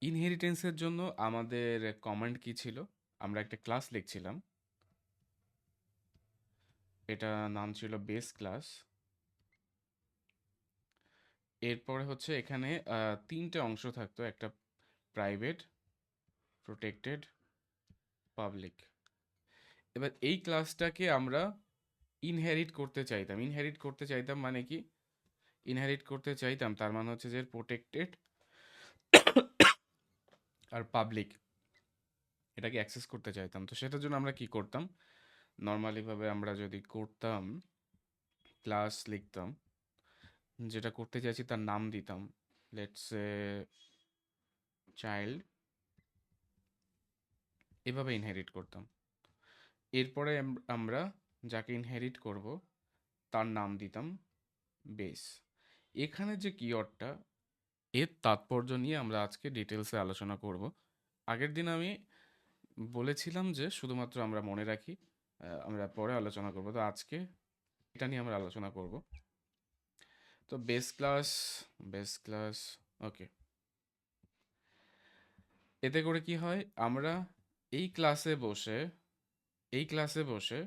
ইনহেরিটেন্সের জন্য আমাদের কমান্ড কি ছিল? আমরা একটা ক্লাস লিখছিলাম। এটা নাম ছিল বেস ক্লাস। এরপরে হচ্ছে এখানে তিনটে অংশ থাকতো, একটা প্রাইভেট, প্রোটেক্টেড, পাবলিক। এবার এই ক্লাসটাকে আমরা ইনহেরিট করতে চাইতাম মানে কি? ইনহেরিট করতে চাইতাম তার মানে হচ্ছে যে প্রোটেক্টেড আর পাবলিক এটাকে অ্যাক্সেস করতে চাইতাম। তো সেটার জন্য আমরা কি করতাম? নর্মালি ভাবে আমরা যদি করতাম, ক্লাস লিখতাম, যেটা করতে চাইছি তার নাম দিতাম, লেটস সে চাইল্ড, এভাবে ইনহেরিট করতাম। এরপরে আমরা যাকে ইনহেরিট করব তার নাম দিতাম বেস। এখানে যে কিওয়ার্ডটা, এর তাৎপর্য নিয়ে আমরা আজকে ডিটেলসে আলোচনা করব। আগের দিন আমি বলেছিলাম যে শুধুমাত্র আমরা মনে রাখি, আমরা পরে আলোচনা করব। তো আজকে এটা নিয়ে আমরা আলোচনা করব। তো বেস ক্লাস ওকে। এতে করে কি হয়, আমরা এই ক্লাসে বসে এই ক্লাসে বসে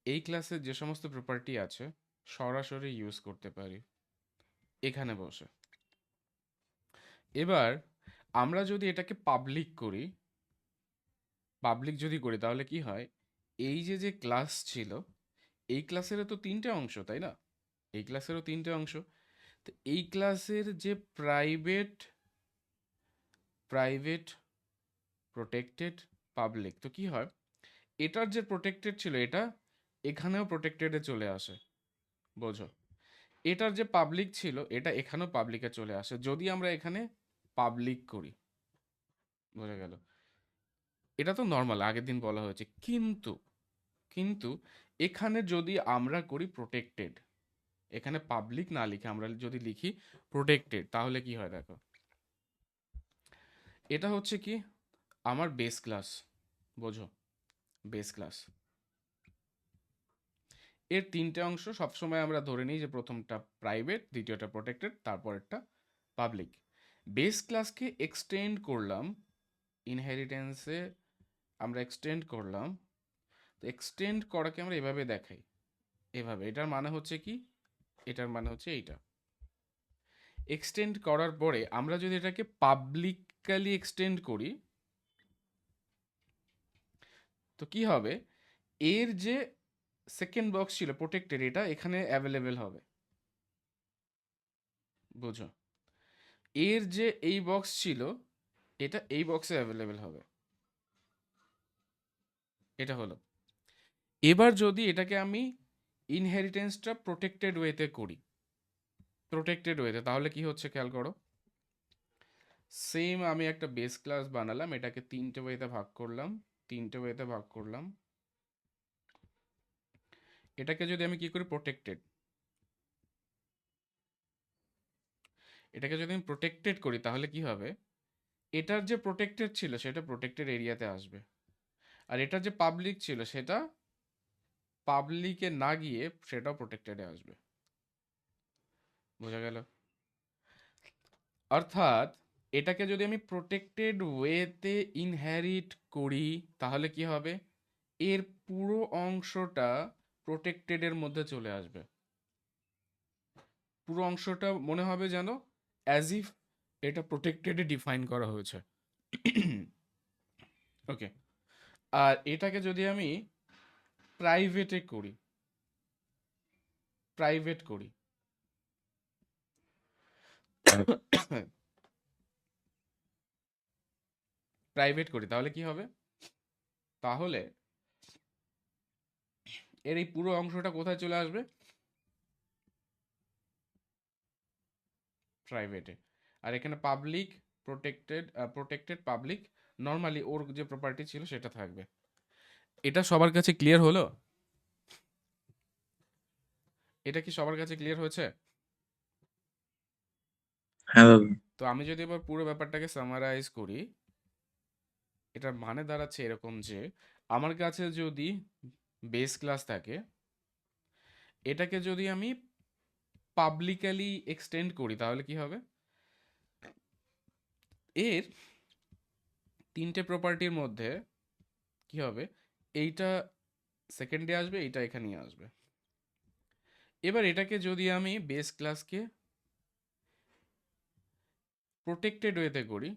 এই ক্লাসের যে সমস্ত প্রপার্টি আছে সরাসরি ইউজ করতে পারি এখানে বসে। এবার আমরা যদি এটাকে পাবলিক যদি করি তাহলে কি হয়, এই যে যে ক্লাস ছিল, এই ক্লাসেরও তো তিনটে অংশ, তাই না? এই ক্লাসেরও তিনটে অংশ। তো এই ক্লাসের যে প্রাইভেট প্রাইভেট প্রোটেক্টেড, পাবলিক, তো কি হয়, এটার যে প্রোটেক্টেড ছিল এটা এখানেও প্রোটেক্টেডে চলে আসে, বোঝো। এটার যে পাবলিক ছিল এটা এখানেও পাবলিকে চলে আসে যদি আমরা এখানে পাবলিক করি, বোঝা গেল? এটা তো নর্মাল, আগের দিন বলা হয়েছে। কিন্তু কিন্তু এখানে যদি আমরা করি প্রোটেক্টেড, এখানে পাবলিক না লিখে আমরা যদি লিখি প্রোটেক্টেড, তাহলে কি হয় দেখো। এটা হচ্ছে কি আমার বেস ক্লাস, বোঝো, বেস ক্লাস। এর তিনটে অংশ সবসময় আমরা ধরে নিই যে প্রথমটা প্রাইভেট, দ্বিতীয়টা প্রোটেক্টেড, তারপরেরটা পাবলিক। বেস ক্লাসকে এক্সটেন্ড করলাম ইনহেরিটেন্সে, আমরা এক্সটেন্ড করলাম। তো এক্সটেন্ড করাকে আমরা এভাবে দেখাই, এভাবে। এটার মানে হচ্ছে কি, এটার মানে হচ্ছে এইটা। এক্সটেন্ড করার পরে আমরা যদি এটাকে পাবলিকালি এক্সটেন্ড করি তো কি হবে, এর যে সেকেন্ড বক্স ছিল প্রোটেক্টেড, এটা এখানে অ্যাভেলেবেল হবে, বুঝো। এর যে এই বক্স ছিল এটা এই বক্সে অ্যাভেলেবেল হবে, এটা হলো। এবার যদি এটাকে আমি ইনহেরিটেন্সটা প্রোটেক্টেড ওয়েতে, তাহলে কি হচ্ছে খেয়াল করো। সেম আমি একটা বেস ক্লাস বানালাম, এটাকে তিনটে ওয়েতে ভাগ করলাম। এটাকে যদি আমি কি করি এটাকে যদি আমি প্রোটেক্টেড করি তাহলে কি হবে, এটার যে প্রোটেক্টেড ছিল সেটা প্রোটেক্টেড এরিয়াতে আসবে, আর এটার যে পাবলিক ছিল সেটা পাবলিকে না গিয়ে সেটাও প্রোটেক্টেডে আসবে, বোঝা গেল? অর্থাৎ এটাকে যদি আমি প্রোটেক্টেড ওয়েতে ইনহেরিট করি তাহলে কি হবে, এর পুরো অংশটা প্রোটেক্টেডের মধ্যে চলে আসবে। পুরো অংশটা মনে হবে যেন অ্যাজ ইফ এটা প্রোটেক্টেডে ডিফাইন করা হয়েছে। ওকে। আর এটাকে যদি আমি প্রাইভেটে করি প্রাইভেট করি প্রাইভেট করি তাহলে কি হবে, তাহলে এর এই পুরো অংশটা কোথায় চলে আসবে, প্রাইভেটে। আর এখানে পাবলিক, প্রোটেক্টেড পাবলিক, নর্মালি ওর যে প্রপার্টি ছিল সেটা থাকবে। এটা সবার কাছে ক্লিয়ার হলো? এটা কি সবার কাছে ক্লিয়ার হয়েছে? হ্যাঁ দাদা। তো আমি যদি এবার পুরো ব্যাপারটাকে সামারাইজ করি, এটার মানে দাঁড়াচ্ছে এরকম যে আমার কাছে যদি বেস ক্লাস থাকে, এটাকে যদি আমি পাবলিকালি এক্সটেন্ড করি তাহলে কি হবে, এর তিনটে প্রপার্টির মধ্যে কি হবে, এইটা সেকেন্ডে আসবে, এইটা এখানেই আসবে। এবার এটাকে যদি আমি বেস ক্লাসকে প্রোটেক্টেড ওয়েতে করি,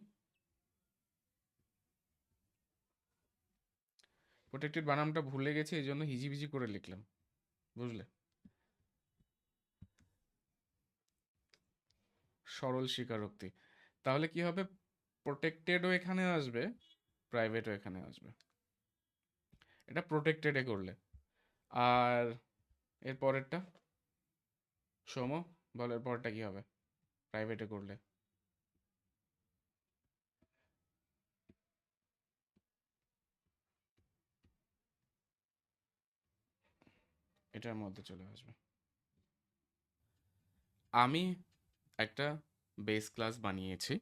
প্রোটেক্টেড বানামটা ভুলে গেছি, এই জন্য হিজিবিজি করে লিখলাম, বুঝলে? সরল স্বীকারোক্তি। তাহলে কি হবে, প্রোটেক্টেডও এখানে আসবে, প্রাইভেটও এখানে আসবে। এটা প্রোটেক্টেডে করলে। আর এর পরেরটা সোম, বল এর পরেরটা কি হবে প্রাইভেটে করলে? এটার মধ্যে চলে আসবে। আমি একটা বেস ক্লাস বানিয়েছি,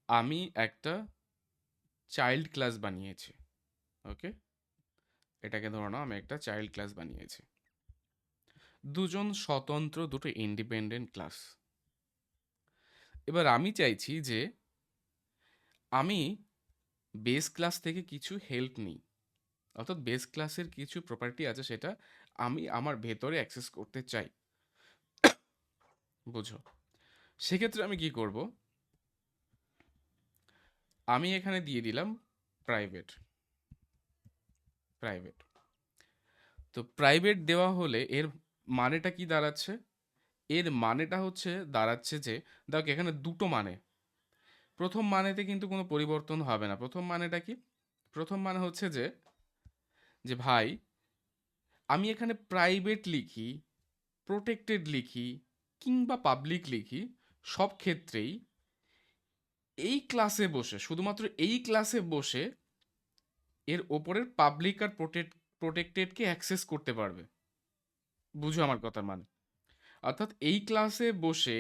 আমি একটা চাইল্ড ক্লাস বানিয়েছি। ওকে, এটাকে ধরে নাও আমি একটা চাইল্ড ক্লাস বানিয়েছি। দুজন স্বতন্ত্র, দুটো ইন্ডিপেন্ডেন্ট ক্লাস। এবার আমি চাইছি যে আমি বেস ক্লাস থেকে কিছু হেল্প নিই, অর্থাৎ বেস ক্লাসের কিছু প্রপার্টি আছে সেটা আমি আমার ভেতরে অ্যাক্সেস করতে চাই, বুঝো? সেক্ষেত্রে আমি কি করব, আমি এখানে দিয়ে দিলাম প্রাইভেট। প্রাইভেট, তো প্রাইভেট দেওয়া হলে এর মানেটা কি দাঁড়াচ্ছে? এর মানেটা হচ্ছে দাঁড়াচ্ছে যে, দেখো এখানে দুটো মানে, প্রথম মানেতে কিন্তু কোনো পরিবর্তন হবে না। প্রথম মানেটা কি? প্রথম মানে হচ্ছে যে, যে ভাই আমি এখানে প্রাইভেট লিখি, প্রোটেক্টেড লিখি, কিংবা পাবলিক লিখি, সব ক্ষেত্রেই এই ক্লাসে বসে, শুধুমাত্র এই ক্লাসে বসে এর ওপরের পাবলিক আর প্রোটেক্টেডকে অ্যাক্সেস করতে পারবে। বুঝো আমার কথার মানে? অর্থাৎ এই ক্লাসে বসে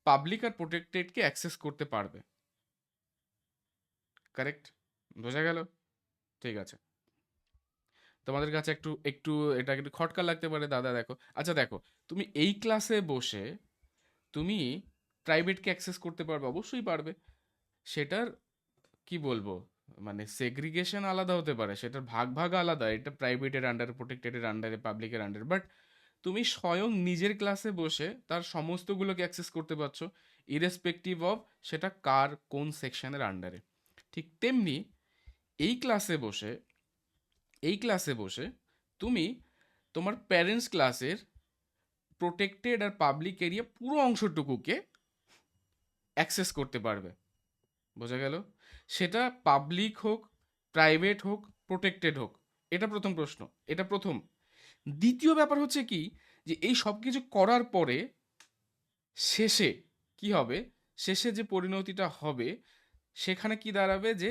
পাবলিক আর প্রোটেক্টেডকে অ্যাক্সেস করতে পারবে। কারেক্ট? বোঝা গেল? ঠিক আছে। তোমাদের কাছে একটু একটু এটা একটু খটকা লাগতে পারে, দাদা দেখো, আচ্ছা দেখো, তুমি এই ক্লাসে বসে তুমি প্রাইভেটকে অ্যাক্সেস করতে পারবে, অবশ্যই পারবে। সেটার কি বলবো, মানে সেগ্রিগেশন আলাদা হতে পারে, সেটার ভাগ ভাগ আলাদা, এটা প্রাইভেটের আন্ডারে, প্রোটেক্টেডের আন্ডারে, পাবলিকের আন্ডারে, বাট তুমি স্বয়ং নিজের ক্লাসে বসে তার সমস্তগুলোকে অ্যাক্সেস করতে পারছো, ইরেসপেক্টিভ অফ সেটা কার কোন সেকশনের আন্ডারে। ঠিক তেমনি এই ক্লাসে বসে, এই ক্লাসে বসে তুমি তোমার প্যারেন্টস ক্লাসের প্রোটেক্টেড আর পাবলিক এরিয়া পুরো অংশটুকুকে অ্যাক্সেস করতে পারবে। বোঝা গেল? সেটা পাবলিক হোক, প্রাইভেট হোক, প্রোটেক্টেড হোক। এটা প্রথম প্রশ্ন, এটা প্রথম। দ্বিতীয় ব্যাপার হচ্ছে কি, যে এই সব কিছু করার পরে শেষে কি হবে, শেষে যে পরিণতিটা হবে সেখানে কি দাঁড়াবে, যে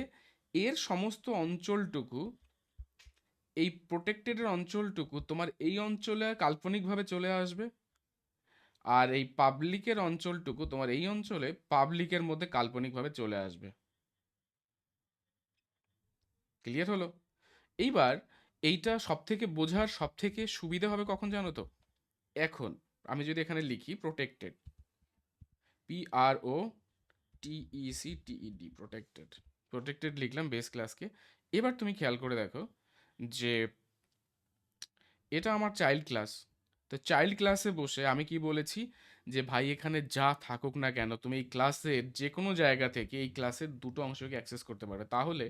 এর সমস্ত অঞ্চলটুকু, এই প্রোটেক্টেডের অঞ্চলটুকু তোমার এই অঞ্চলে কাল্পনিকভাবে চলে আসবে, আর এই পাবলিকের অঞ্চলটুকু তোমার এই অঞ্চলে পাবলিকের মধ্যে কাল্পনিকভাবে চলে আসবে। ক্লিয়ার হলো? এইবার এইটা সব থেকে বোঝার সব থেকে সুবিধা হবে কখন জানো তো? এখন আমি যদি এখানে লিখি প্রোটেক্টেড, PROTECTED, প্রোটেক্টেড, প্রোটেক্টেড লিখলাম বেস ক্লাসকে। এবার তুমি খেয়াল করে দেখো যে এটা আমার চাইল্ড ক্লাস। তো চাইল্ড ক্লাসে বসে আমি কি বলেছি, যে ভাই এখানে যা থাকুক না কেন তুমি এই ক্লাসের যে কোনো জায়গা থেকে এই ক্লাসের দুটো অংশকে অ্যাক্সেস করতে পারবে। তাহলে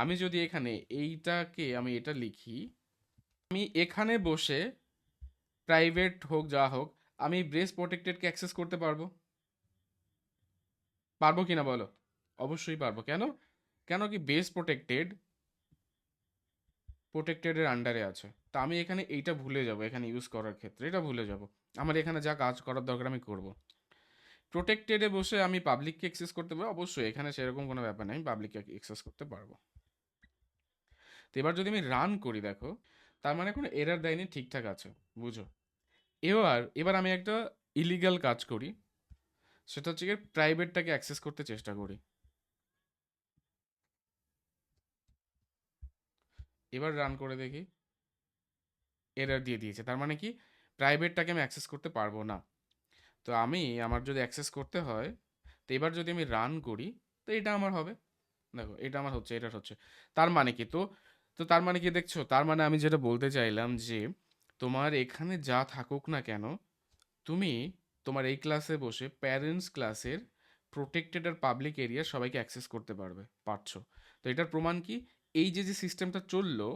আমি যদি এখানে এইটাকে আমি এটা লিখি, আমি এখানে বসে প্রাইভেট হোক যা হোক আমি ব্রেস প্রোটেক্টেডকে অ্যাক্সেস করতে পারবো। পারবো কিনা বলো? অবশ্যই পারবো। কেন? কেন কি বেস প্রোটেক্টেড প্রোটেক্টেডের আন্ডারে আছে। তা আমি এখানে এইটা ভুলে যাব, এখানে ইউজ করার ক্ষেত্রে এটা ভুলে যাব। আমার এখানে যা কাজ করার দরকার আমি করব। প্রোটেক্টেডে বসে আমি পাবলিককে অ্যাক্সেস করতে পারবো, অবশ্যই এখানে সেরকম কোনো ব্যাপার নেই, আমি পাবলিককে অ্যাক্সেস করতে পারবো। তো এবার যদি আমি রান করি দেখো, তার মানে কোনো এরার দেয়নি, ঠিকঠাক আছে। বুঝো? এবার এবার আমি একটা ইলিগাল কাজ করি, সেটা হচ্ছে গিয়ে প্রাইভেটটাকে অ্যাক্সেস করতে চেষ্টা করি। এবার রান করে দেখি, এরর দিয়ে দিয়েছে, তার মানে কি প্রাইভেটটাকে আমি অ্যাক্সেস করতে পারবো না। তো আমি আমার যদি অ্যাক্সেস করতে হয়, তো এবার যদি আমি রান করি, তো এটা আমার হবে। দেখো এটা আমার হচ্ছে, এটা হচ্ছে। তার মানে কি? তো তো তার মানে কি দেখছো? তার মানে আমি যেটা বলতে চাইলাম যে তোমার এখানে যা থাকুক না কেন, তুমি তোমার এই ক্লাসে বসে প্যারেন্টস ক্লাসের প্রোটেক্টেড আর পাবলিক এরিয়া সবাইকে অ্যাক্সেস করতে পারছো। তো এটার প্রমাণ কি? এই যে যে সিস্টেমটা চললো,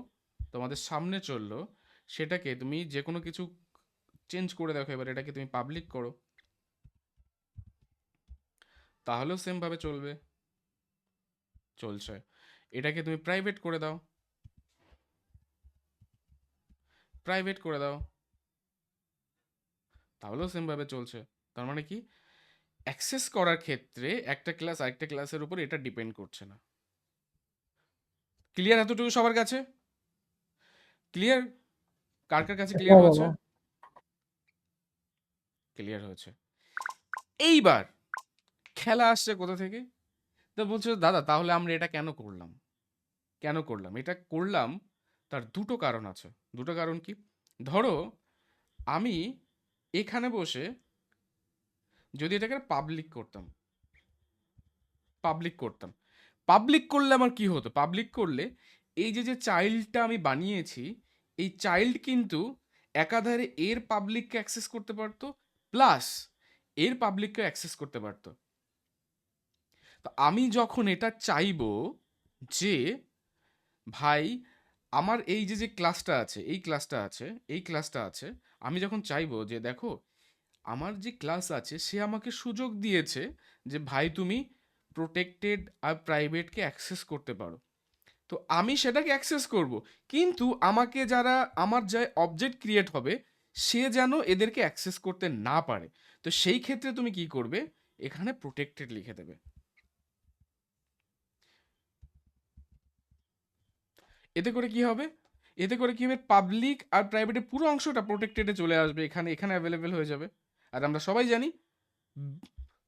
তোমাদের সামনে চললো, সেটাকে তুমি যে কোনো কিছু চেঞ্জ করে দেখো, এবার এটাকে তুমি পাবলিক করো, তাহলেও সেম ভাবে চলবে, চলছে। এটাকে তুমি প্রাইভেট করে দাও, প্রাইভেট করে দাও, তাহলেও সেম ভাবে চলছে। তার মানে কি? অ্যাক্সেস করার ক্ষেত্রে একটা ক্লাস আরেকটা ক্লাসের উপর এটা ডিপেন্ড করছে না। ক্লিয়ার এতটুকু সবার কাছে? ক্লিয়ার? কার কার কাছে ক্লিয়ার হ্যাঁ হচ্ছে? বাবা। ক্লিয়ার হয়েছে। এইবার খেলা আসছে কোথা থেকে? তো বলছো দাদা তাহলে আমরা এটা কেন করলাম? কেন করলাম এটা? করলাম তার দুটো কারণ আছে। দুটো কারণ কি? ধরো আমি এখানে বসে যদি এটাকে পাবলিক করতাম, পাবলিক করতাম, পাবলিক করলে আমার কি হতো? পাবলিক করলে এই যে যে চাইল্ডটা আমি বানিয়েছি, এই চাইল্ড কিন্তু একাধারে এর পাবলিককে অ্যাক্সেস করতে পারতো, প্লাস এর পাবলিককে অ্যাক্সেস করতে পারতো। তো আমি যখন এটা চাইবো যে ভাই আমার এই যে যে ক্লাসটা আছে, এই ক্লাসটা আছে, এই ক্লাসটা আছে, আমি যখন চাইবো যে দেখো আমার যে ক্লাস আছে সে আমাকে সুযোগ দিয়েছে যে ভাই তুমি প্রোটেক্টেড আর প্রাইভেটকে অ্যাক্সেস করতে পারো, তো আমি সেটাকে অ্যাক্সেস করব। কিন্তু আমাকে যারা, আমার যে অবজেক্ট ক্রিয়েট হবে, সে যেন এদেরকে অ্যাক্সেস করতে না পারে। তো সেই ক্ষেত্রে তুমি কি করবে? এখানে প্রোটেক্টেড লিখে দেবে। এতে করে কি হবে? এতে করে কি হবে? পাবলিক আর প্রাইভেটের পুরো অংশটা প্রোটেক্টেডে চলে আসবে, এখানে এখানে অ্যাভেলেবেল হয়ে যাবে। আর আমরা সবাই জানি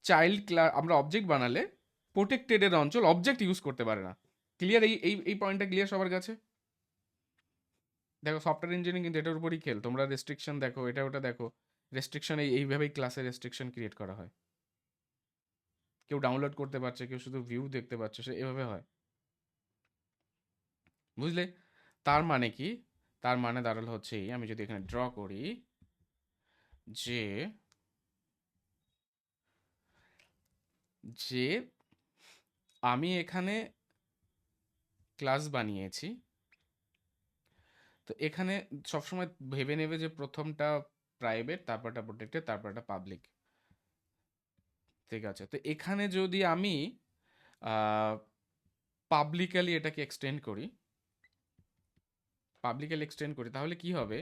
চাইল্ড ক্লাস আমরা অবজেক্ট বানালে প্রোটেক্টেডের অঞ্চল অবজেক্ট ইউজ করতে পারে না। ক্লিয়ার? এই পয়েন্টটা ক্লিয়ার সবার কাছে? দেখো সফটওয়্যার ইঞ্জিনিয়ারিং কিন্তু এটার উপরই খেল। তোমরা রেস্ট্রিকশন দেখো, এটা ওটা দেখো, রেস্ট্রিকশন এইভাবেই ক্লাসে রেস্ট্রিকশন ক্রিয়েট করা হয়। কেউ ডাউনলোড করতে পারছে, কেউ শুধু ভিউ দেখতে পাচ্ছে, সে এভাবে হয়। বুঝলে? তার মানে কি? তার মানে দাঁড়ালো হচ্ছে এই, আমি যদি এখানে ড্র করি যে যে আমি এখানে ক্লাস বানিয়েছি, তো এখানে সবসময় ভেবে নেবে যে প্রথমটা প্রাইভেট, তারপরটা প্রোটেক্টেড, তারপরটা পাবলিক। ঠিক আছে? তো এখানে যদি আমি পাবলিকালি এটাকে এক্সটেন্ড করি, পাবলিকালি এক্সটেন্ড করি, তাহলে কি হবে?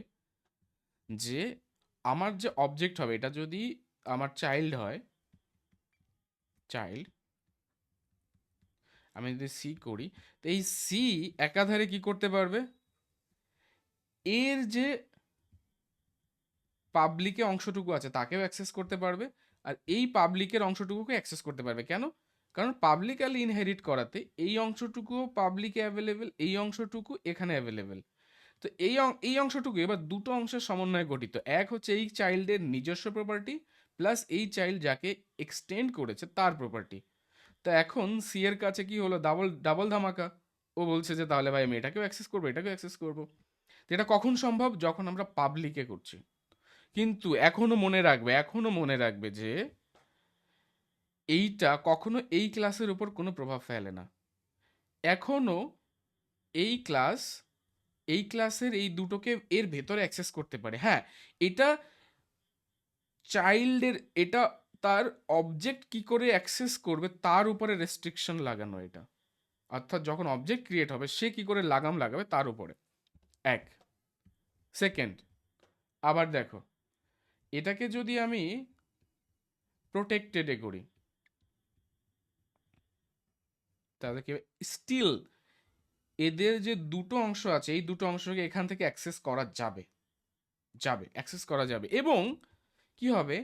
যে আমার যে অবজেক্ট হবে, এটা যদি আমার চাইল্ড হয়, চাইল্ড, আমি যদি সি করি, তো এই সি একাধারে কি করতে পারবে? এর যে পাবলিকে অংশটুকু আছে তাকেও অ্যাক্সেস করতে পারবে, আর এই পাবলিকের অংশটুকুকে অ্যাক্সেস করতে পারবে। কেন? কারণ পাবলিকালি ইনহেরিট করাতে এই অংশটুকুও পাবলিকে অ্যাভেলেবেল, এই অংশটুকু এখানে অ্যাভেলেবেল। তো এই অংশটুকু এবার দুটো অংশের সমন্বয়ে গঠিত। এক হচ্ছে এই চাইল্ডের নিজস্ব প্রপার্টি, প্লাস এই চাইল্ড যাকে এক্সটেন্ড করেছে তার প্রপার্টি। তো এখন সি এর কাছে কি হলো? ডাবল ডাবল ধামাকা। ও বলছে যে তাহলে ভাই আমি এটাকেও অ্যাক্সেস করবো, এটাকেও অ্যাক্সেস করবো। তো এটা কখন সম্ভব? যখন আমরা পাবলিকে করছি। কিন্তু এখনো মনে রাখবে, এখনো মনে রাখবে যে এইটা কখনো এই ক্লাসের উপর কোনো প্রভাব ফেলে না। এখনো এই ক্লাস, এই ক্লাসের এই দুটোকে এর ভেতরে অ্যাক্সেস করতে পারে। হ্যাঁ, এটা চাইল্ডের, এটা তার অবজেক্ট কি করে অ্যাক্সেস করবে তার উপরে রেস্ট্রিকশন লাগানো এটা। অর্থাৎ যখন অবজেক্ট ক্রিয়েট হবে সে কি করে লাগাম লাগাবে তার উপরে। এক সেকেন্ড, আবার দেখো এটাকে যদি আমি প্রোটেক্টেডে করি, তাহলে কি স্টিল এদের যে দুটো অংশ আছে, এই দুটো অংশকে এখান থেকে অ্যাক্সেস করা যাবে, যাবে অ্যাক্সেস করা যাবে। এবং কি হবে?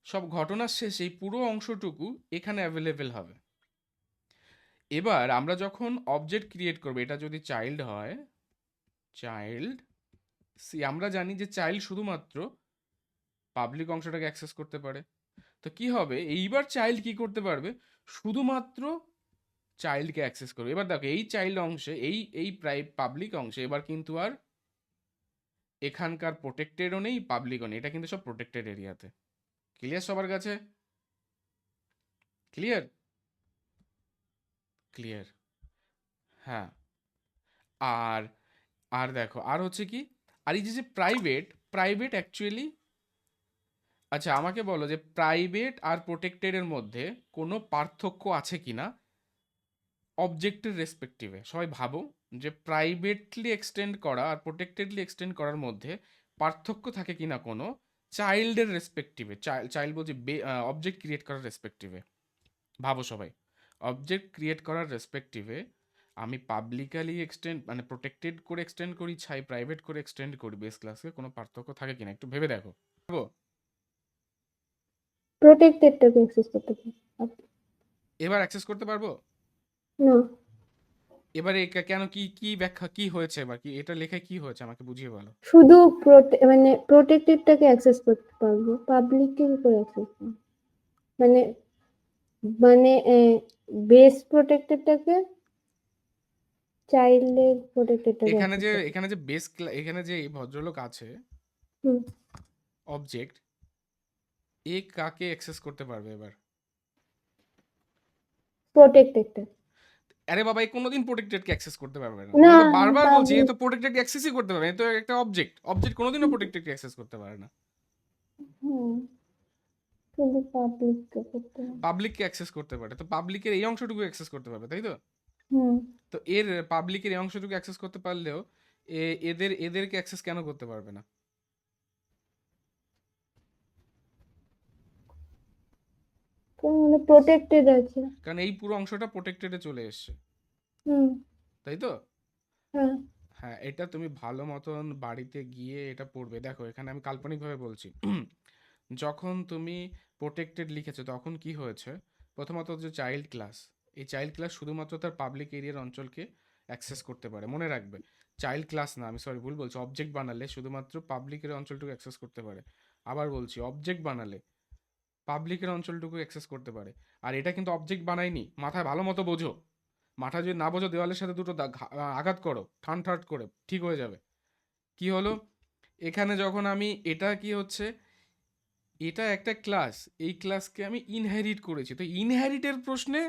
সব ঘটনার শেষে এই পুরো অংশটুকু এখানে অ্যাভেলেবেল হবে। এবার আমরা যখন অবজেক্ট ক্রিয়েট করবো, এটা যদি চাইল্ড হয়, চাইল্ড সি, আমরা জানি যে চাইল্ড শুধুমাত্র পাবলিক অংশটাকে অ্যাক্সেস করতে পারে। তো কি হবে, এইবার চাইল্ড কি করতে পারবে, শুধুমাত্র চাইল্ডকে অ্যাক্সেস করবে। এবার দেখো এই চাইল্ড অংশে, এই পাবলিক অংশে এবার কিন্তু আর এখানকার প্রোটেক্টেডও নেই, পাবলিকও নেই, এটা কিন্তু সব প্রোটেক্টেড এরিয়াতে। ক্লিয়ার সবার কাছে? ক্লিয়ার? ক্লিয়ার। হ্যাঁ। আর আর দেখো আর হচ্ছে কি, আর এই যে প্রাইভেট, প্রাইভেট অ্যাকচুয়ালি, আচ্ছা আমাকে বলো যে প্রাইভেট আর প্রোটেক্টেডের মধ্যে কোনো পার্থক্য আছে কিনা অবজেক্টের রেসপেক্টিভে। সবাই ভাবো যে প্রাইভেটলি এক্সটেন্ড করা আর প্রোটেক্টেডলি এক্সটেন্ড করার মধ্যে পার্থক্য থাকে কিনা কোনো চাইল্ডের রেসপেক্টিভে, চাইল্ড বলছি অবজেক্ট ক্রিয়েট করার রেসপেক্টিভে। ভাবো সবাই, অবজেক্ট ক্রিয়েট করার রেসপেক্টিভে আমি পাবলিকালি এক্সটেন্ড মানে প্রোটেক্টেড করে এক্সটেন্ড করি, প্রাইভেট করে এক্সটেন্ড করি বেস ক্লাসে, কোনো পার্থক্য থাকে কিনা একটু ভেবে দেখো। প্রোটেক্টেডটাকে অ্যাক্সেস করতে পারি। এবার অ্যাক্সেস করতে পারবো? না, এবারে কেন, কি কি ব্যাখ্যা কি হয়েছে, এবার কি এটা লেখায় কি হয়েছে আমাকে বুঝিয়ে বলো। শুধু মানে প্রোটেক্টেডটাকে অ্যাক্সেস করতে পারবো, পাবলিককে কি করে অ্যাক্সেস করবো? মানে মানে বেস প্রোটেক্টেডটাকে চাইল্ডের প্রোটেক্টেডটাকে এখানে অ্যাক্সেস যে করতে এখানে যে বেস, এখানে যে এই ভদ্রলোক আছে হুম অবজেক্ট, এ কাকে অ্যাক্সেস করতে পারবে এবার? প্রোটেক্টেডটা আরে বাবা, এই কোনোদিন প্রোটেক্টেডকে অ্যাক্সেস করতে পারবে না, না, আমি তো বারবার বলছি এ পাবলিক তো প্রোটেক্টেড অ্যাক্সেসই করতে পারবে না, এ তো একটা অবজেক্ট, অবজেক্ট কোনোদিনও প্রোটেক্টেডকে অ্যাক্সেস করতে পারে না। হুম শুধু পাবলিককে করতে হবে। পাবলিককে অ্যাক্সেস করতে পারে, তো পাবলিকের এই অংশটুকু অ্যাক্সেস করতে পারবে, তাই তো? হুম তো এর পাবলিকের এই অংশটুকু অ্যাক্সেস করতে পারলেও এদেরকে অ্যাক্সেস কেন করতে পারবে না? মানে প্রোটেক্টেড আছে। কারণ এই পুরো অংশটা প্রোটেক্টেডে চলে এসছে, হুম তাই তো? হ্যাঁ হ্যাঁ, এটা তুমি ভালো মতন বাড়িতে গিয়ে এটা পড়বে। দেখো এখানে আমি কাল্পনিকভাবে বলছি। যখন তুমি প্রোটেক্টেড লিখেছো তখন কি হয়েছে, প্রথমত যে চাইল্ড ক্লাস, এই চাইল্ড ক্লাস শুধুমাত্র তার পাবলিক এরিয়ার অঞ্চলকে অ্যাক্সেস করতে পারে, মনে রাখবে। চাইল্ড ক্লাস না, আমি সরি ভুল বলছি, অবজেক্ট বানালে শুধুমাত্র পাবলিকের অঞ্চলটুকু অ্যাক্সেস করতে পারে। আবার বলছি, অবজেক্ট বানালে পাবলিকের অঞ্চলটুকু অ্যাক্সেস করতে পারে। আর এটা কিন্তু অবজেক্ট বানায়নি, মাথায় ভালো মতো বোঝো। মাথা যদি না বোঝো, দেওয়ালের সাথে দুটো আঘাত করো ঠান ঠাট করে, ঠিক হয়ে যাবে। কি হলো, এখানে যখন আমি এটা কি হচ্ছে, এটা একটা ক্লাস, এই ক্লাসকে আমি ইনহেরিট করেছি, তো ইনহেরিটের প্রশ্নে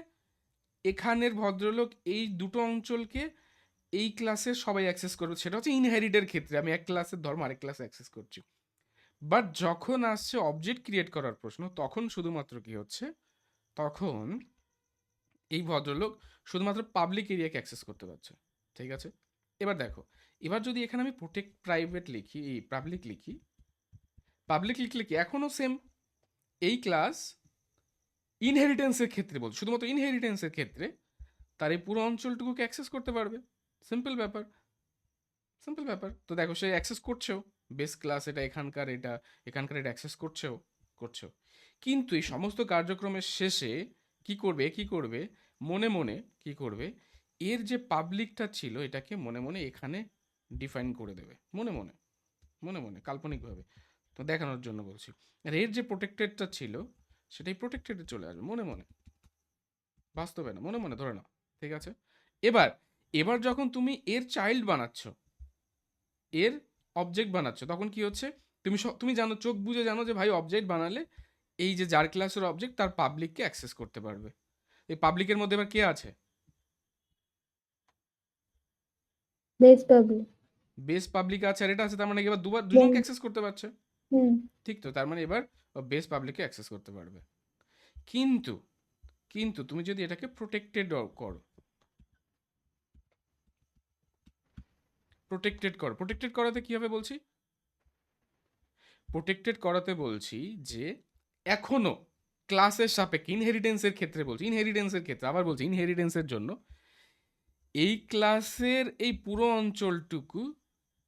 এখানের ভদ্রলোক এই দুটো অঞ্চলকে এই ক্লাসের সবাই অ্যাক্সেস করবে, সেটা হচ্ছে ইনহেরিটের ক্ষেত্রে আমি এক ক্লাসের ধর্ম আরেক ক্লাসে অ্যাক্সেস করছি। বাট যখন আসছে অবজেক্ট ক্রিয়েট করার প্রশ্ন, তখন শুধুমাত্র কি হচ্ছে, তখন এই ভদ্রলোক শুধুমাত্র পাবলিক এরিয়াকে অ্যাক্সেস করতে পারছে। ঠিক আছে, এবার দেখো, এবার যদি এখানে আমি প্রোটেক্ট প্রাইভেট লিখি, এই পাবলিক লিখি, পাবলিক লিখলে কি এখনও সেম, এই ক্লাস ইনহেরিটেন্সের ক্ষেত্রে বলছি, শুধুমাত্র ইনহেরিটেন্সের ক্ষেত্রে তার এই পুরো অঞ্চলটুকুকে অ্যাক্সেস করতে পারবে। সিম্পল ব্যাপার, সিম্পল ব্যাপার। তো দেখো সে অ্যাক্সেস করছেও, বেস ক্লাস এটা এখানকার, এখানকার এটা অ্যাক্সেস করছেও। কিন্তু এই সমস্ত কার্যক্রমের শেষে কি করবে মনে মনে কি করবে, এর যে পাবলিকটা ছিল এটাকে মনে মনে এখানে ডিফাইন করে দেবে, মনে মনে কাল্পনিকভাবে, তো দেখানোর জন্য বলছি। আর এর যে প্রোটেক্টেডটা ছিল সেটাই প্রোটেক্টেডে চলে আসবে মনে মনে, বাস্তবে না, মনে মনে ধরে নাও। ঠিক আছে, এবার এবার যখন তুমি এর চাইল্ড বানাচ্ছ, এর অবজেক্ট বানাচ্ছ, তখন কি হচ্ছে, তুমি জানো, চোখ বুঝে জানো যে ভাই অবজেক্ট বানালে এই যে যার ক্লাসের অবজেক্ট তার পাবলিককে অ্যাক্সেস করতে পারবে। এই পাবলিকের মধ্যে এবার কে আছে? বেস পাবলিক বেস পাবলিক আছে, আর এটা আছে, তার মানে এবার দুজনকে অ্যাক্সেস করতে পারছে। হুম ঠিক তো, তার মানে এবার বেস পাবলিককে অ্যাক্সেস করতে পারবে। কিন্তু কিন্তু তুমি যদি এটাকে প্রোটেক্টেড করো, প্রোটেক্টেড করাতে কি হবে বলছি, প্রোটেক্টেড করাতে বলছি যে এখনো ক্লাসের সাপেক্ষে, ইনহেরিটেন্সের ক্ষেত্রে বলছি, ইনহেরিটেন্সের ক্ষেত্রে আবার বলছি, ইনহেরিটেন্সের জন্য এই ক্লাসের এই পুরো অঞ্চলটুকু,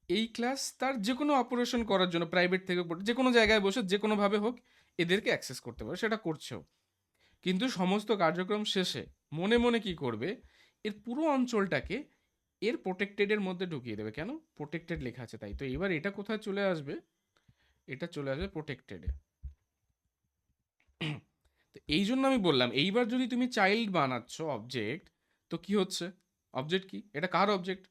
এই ক্লাস তার যে কোনো অপারেশন করার জন্য প্রাইভেট থেকে যে কোনো জায়গায় বসে যে কোনোভাবে হোক এদেরকে অ্যাক্সেস করতে পারে, সেটা করছেও। কিন্তু সমস্ত কার্যক্রম শেষে মনে মনে কি করবে, এর পুরো অঞ্চলটাকে এর প্রোটেক্টেডের মধ্যে ঢুকিয়ে দেবে। কেন? প্রোটেক্টেড লেখা আছে তাই। তো এবার এটা কোথায় চলে আসবে, এটা চলে আসবে প্রোটেক্টেডে। তো এই জন্য আমি বললাম, এইবার যদি তুমি চাইল্ড বানাচ্ছ অবজেক্ট, তো কি হচ্ছে? অবজেক্ট কি? এটা কার অবজেক্ট?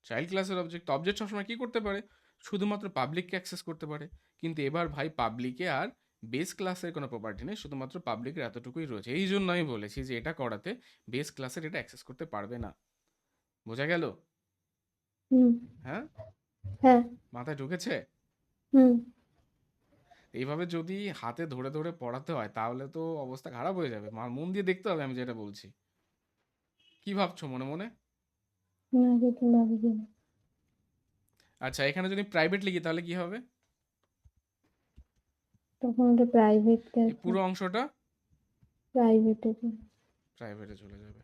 চাইল্ড ক্লাসের অবজেক্ট। অবজেক্ট সবসময় কি করতে পারে? শুধুমাত্র পাবলিককে অ্যাক্সেস করতে পারে। কিন্তু এবার ভাই পাবলিকে আর বেস ক্লাসের কোনো প্রপার্টি নেই, শুধুমাত্র পাবলিকের এতটুকুই রয়েছে। এই জন্য আমি বলেছি যে এটা করাতে বেস ক্লাসের এটা অ্যাক্সেস করতে পারবে না। বোঝা গেল? হুম। হ্যাঁ, হ্যাঁ। মাথায় ঢুকেছে? হুম। এইভাবে যদি হাতে ধরে ধরে পড়াতে হয় তাহলে তো অবস্থা খারাপ হয়ে যাবে। মন দিয়ে দেখতে হবে আমি যেটা বলছি। কি ভাবছো মনে মনে? না, কিছু লাগবে না। আচ্ছা, এখানে যদি প্রাইভেট লিখি তাহলে কি হবে? তখন ওটা প্রাইভেট এই ক্লাস, পুরো অংশটা প্রাইভেটে। প্রাইভেটে চলে যাবে।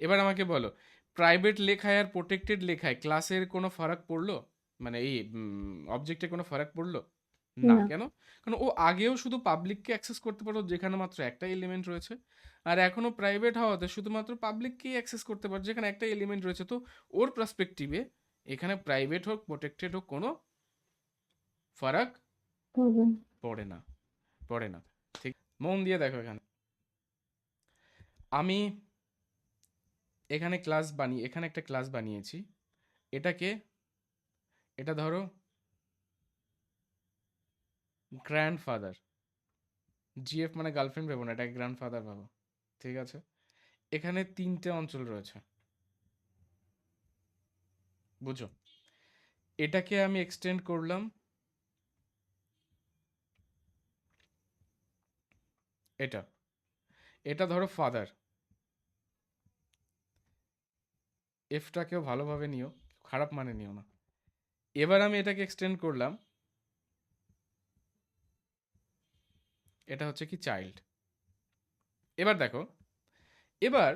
এবার আমাকে বলো, প্রাইভেট লেখায় আর প্রোটেক্টেড লেখায় ক্লাসের কোনো ফারাক পড়লো? মানে এই অবজেক্টে কোনো ফারাক পড়লো? না। না। কেন? কারণ ও আগেও শুধু পাবলিককে অ্যাক্সেস করতে পারো যেখানে মাত্র একটা এলিমেন্ট রয়েছে, আর এখনো প্রাইভেট হওয়াতে শুধুমাত্র পাবলিককেই অ্যাক্সেস করতে পারো যেখানে একটা এলিমেন্ট রয়েছে। তো ওর পার্সপেক্টিভে এখানে প্রাইভেট হোক প্রোটেক্টেড হোক কোনো ফারাক হবে। পড়ে না, পড়ে না। ঠিক, মন দিয়ে দেখো এখানে। আমি এখানে একটা ক্লাস বানিয়েছি। এটাকে, এটা ধরো গ্র্যান্ডফাদার। জিএফ মানে গার্লফ্রেন্ড ভেবো না, এটাকে গ্র্যান্ডফাদার ভাবো। ঠিক আছে? এখানে 3টে অঞ্চল রয়েছে, বুঝো? এটাকে আমি এক্সটেন্ড করলাম এটা, এটা ধরো ফাদার। এফটাকেও ভালোভাবে নিও, খারাপ মানে নিও না। এবার আমি এটাকে এক্সটেন্ড করলাম, এটা হচ্ছে কি চাইল্ড। এবার দেখো, এবার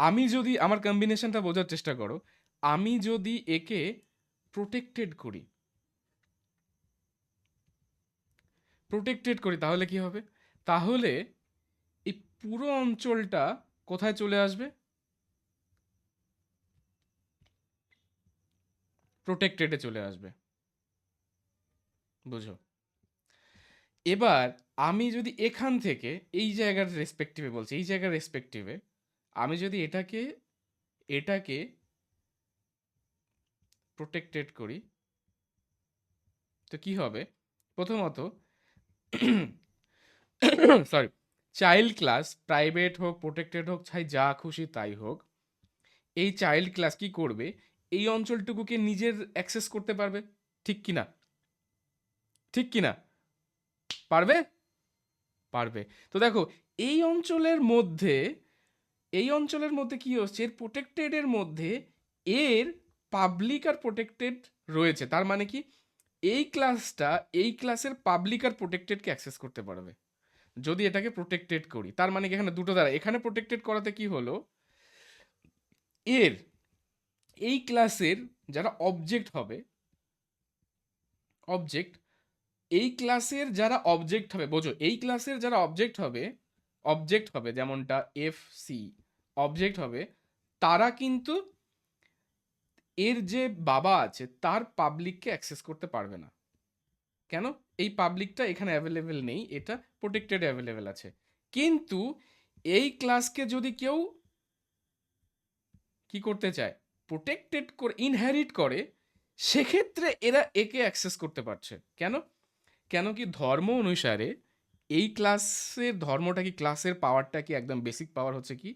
আমি যদি আমার কম্বিনেশনটা বোঝার চেষ্টা করো, আমি যদি একে প্রোটেক্টেড করি, তাহলে কি হবে? তাহলে এই পুরো অঞ্চলটা কোথায় চলে আসবে? প্রোটেক্টেডে চলে আসবে, বুঝো? এবার আমি যদি এখান থেকে এই জায়গার রেসপেক্টিভে বলছি, এই জায়গার রেসপেক্টিভে আমি যদি এটাকে এটাকে প্রোটেক্টেড করি, তো কি হবে? প্রথমত সরি, চাইল্ড ক্লাস প্রাইভেট হোক প্রোটেক্টেড হোক চাই যা খুশি তাই হোক, এই চাইল্ড ক্লাস কি করবে? এই অঞ্চলটুকুকে নিজের অ্যাক্সেস করতে পারবে। ঠিক কি না? ঠিক কি না? পারবে? পারবে। তো দেখো, এই অঞ্চলের মধ্যে এই অঞ্চলের মধ্যে কি হচ্ছে, এর প্রোটেক্টেডের মধ্যে এর পাবলিক আর প্রোটেক্টেড রয়েছে। তার মানে কি, এই ক্লাসটা এই ক্লাসের পাবলিক আর প্রোটেক্টেডকে অ্যাক্সেস করতে পারবে যদি এটাকে প্রোটেক্টেড করি। তার মানে কি এখানে দুটো দ্বারা, এখানে প্রোটেক্টেড করাতে কি হলো, এর এই ক্লাসের যারা অবজেক্ট হবে, অবজেক্ট, এই ক্লাসের যারা অবজেক্ট হবে, বোঝো, এই ক্লাসের যারা অবজেক্ট হবে যেমনটা এফ সি অবজেক্ট হবে, তারা কিন্তু এর যে বাবা আছে তার পাবলিককে অ্যাক্সেস করতে পারবে না। কেন? এই পাবলিকটা এখানে অ্যাভেলেবেল নেই, এটা প্রোটেক্টেড অ্যাভেলেবেল আছে। কিন্তু এই ক্লাসকে যদি কেউ কি করতে চায়, প্রোটেক্টেড করে ইনহেরিট করে, সেক্ষেত্রে এরা একে অ্যাক্সেস করতে পারছে। কেন? কেন কি ধর্ম অনুসারে এই ক্লাসের ধর্মটা কি, ক্লাসের পাওয়ারটা কি, একদম বেসিক পাওয়ার হচ্ছে কি,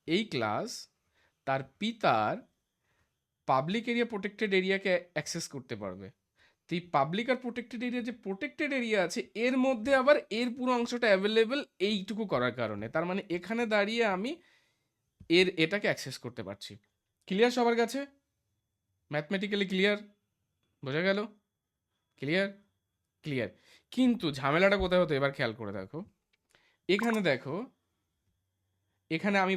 এই ক্লাস তার পিতার পাবলিক এরিয়া প্রোটেক্টেড এরিয়াকে অ্যাক্সেস করতে পারবে। তো এই পাবলিক আর প্রোটেক্টেড এরিয়া, যে প্রোটেক্টেড এরিয়া আছে এর মধ্যে আবার এর পুরো অংশটা অ্যাভেলেবেল এইটুকু করার কারণে। তার মানে এখানে দাঁড়িয়ে আমি এটাকে অ্যাক্সেস করতে পারছি। ক্লিয়ার সবার কাছে? Mathematically clear? বোঝা গেল? ক্লিয়ার? ক্লিয়ার। কিন্তু ঝামেলাটা কোথায় হতো এবার খেয়াল করে দেখো। এখানে দেখো, এখানে আমি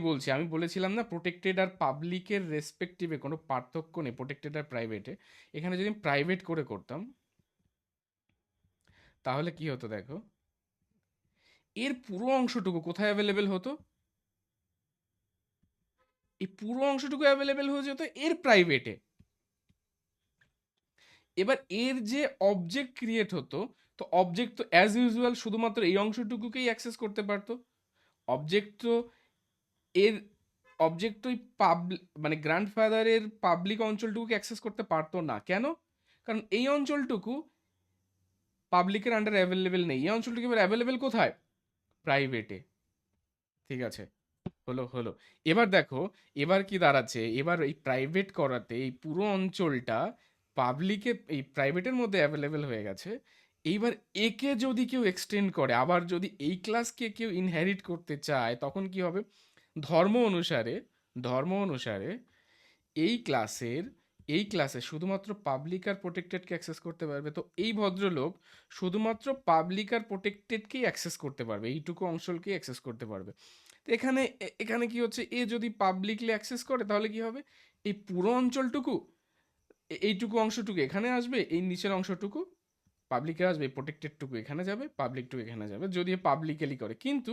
বলেছিলাম না প্রোটেক্টেড আর পাবলিকের রেসপেক্টিভে কোনো পার্থক্য নেই, প্রোটেক্টেড আর প্রাইভেটে। এখানে যদি প্রাইভেট করে করতাম তাহলে কি হতো দেখো, এর পুরো অংশটুকু কোথায় অ্যাভেলেবেল হতো? এই পুরো অংশটুকু অ্যাভেলেবেল হয়ে যেত এর প্রাইভেটে। এবার এর যে অবজেক্ট ক্রিয়েট হতো, তো অবজেক্ট তো অ্যাজ ইউজুয়াল শুধুমাত্র এই অংশটুকুকেই অ্যাক্সেস করতে পারতো। অবজেক্ট তো এর অবজেক্ট তো মানে গ্র্যান্ডফাদারের পাবলিক অঞ্চলটুকুকে অ্যাক্সেস করতে পারতো না। কেন? কারণ এই অঞ্চলটুকু পাবলিকের আন্ডারে অ্যাভেলেবেল নেই। এই অঞ্চলটুকু এবার অ্যাভেলেবেল কোথায়? প্রাইভেটে। ঠিক আছে, হলো। এবার দেখো, এবার কি দাঁড়াচ্ছে, এবার এই প্রাইভেট করাতে এই পুরো অঞ্চলটা পাবলিকে এই প্রাইভেটের মধ্যে অ্যাভেলেবেল হয়ে গেছে। এইবার একে যদি কেউ এক্সটেন্ড করে, আবার যদি এই ক্লাসকে কেউ ইনহেরিট করতে চায়, তখন কি হবে? ধর্ম অনুসারে ধর্ম অনুসারে এই ক্লাসের এই ক্লাসে শুধুমাত্র পাবলিক আর প্রোটেক্টেডকে অ্যাক্সেস করতে পারবে। তো এই ভদ্রলোক শুধুমাত্র পাবলিক আর প্রোটেক্টেডকেই অ্যাক্সেস করতে পারবে, এইটুকু অংশকেই অ্যাক্সেস করতে পারবে। তো এখানে কি হচ্ছে, এ যদি পাবলিকলি অ্যাক্সেস করে তাহলে কি হবে? এই পুরো অঞ্চলটুকু এইটুকু অংশটুকু এখানে আসবে, এই নিচের অংশটুকু পাবলিকে আসবে, প্রোটেক্টেডটুকু এখানে যাবে, পাবলিকটুকু এখানে যাবে, যদি পাবলিকালি করে। কিন্তু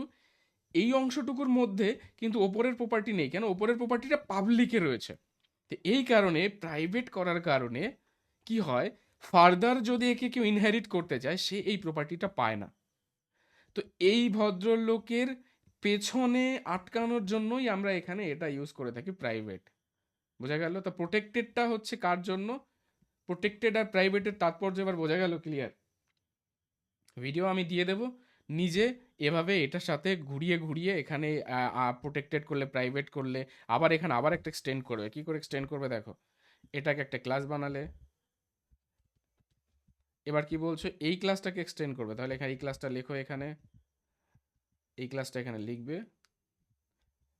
এই অংশটুকুর মধ্যে কিন্তু ওপরের প্রপার্টি নেই। কেন? ওপরের প্রপার্টিটা পাবলিকে রয়েছে। তো এই কারণে প্রাইভেট করার কারণে কি হয়, ফার্দার যদি একে কেউ ইনহেরিট করতে চায়, সে এই প্রপার্টিটা পায় না। তো এই ভদ্রলোকের পেছনে আটকানোর জন্যই আমরা এখানে এটা ইউজ করে থাকি, প্রাইভেট। বোঝা গেল? তো প্রোটেক্টেডটা হচ্ছে কার জন্য? প্রোটেক্টেড আর প্রাইভেটের তাৎপর্য এবার বোঝা গেল? ক্লিয়ার? ভিডিও আমি দিয়ে দেব, নিজে এভাবে এটার সাথে ঘুরিয়ে ঘুরিয়ে এখানে প্রোটেক্টেড করলে, প্রাইভেট করলে, আবার এখানে আবার একটা এক্সটেন্ড করবে। কি করে এক্সটেন্ড করবে দেখো, এটাকে একটা ক্লাস বানালে, এবার কি বলছো, এই ক্লাসটাকে এক্সটেন্ড করবে, তাহলে এখানে এই ক্লাসটা লেখো, এখানে এই ক্লাসটা এখানে লিখবে,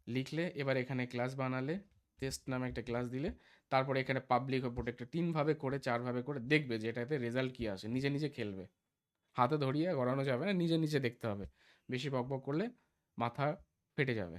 লিখলে এবার এখানে ক্লাস বানালে, টেস্ট নামে একটা ক্লাস দিলে, তারপরে এখানে পাবলিক ও প্রোটেক্টেড 3 ভাবে করে 4 ভাবে করে দেখবে যে এটাতে রেজাল্ট কি আসে, নিজে নিজে খেলবে। হাতে ধরিয়ে করানো যাবে না, নিজে নিজে দেখতে হবে। বেশি বকবক করলে মাথা ফেটে যাবে।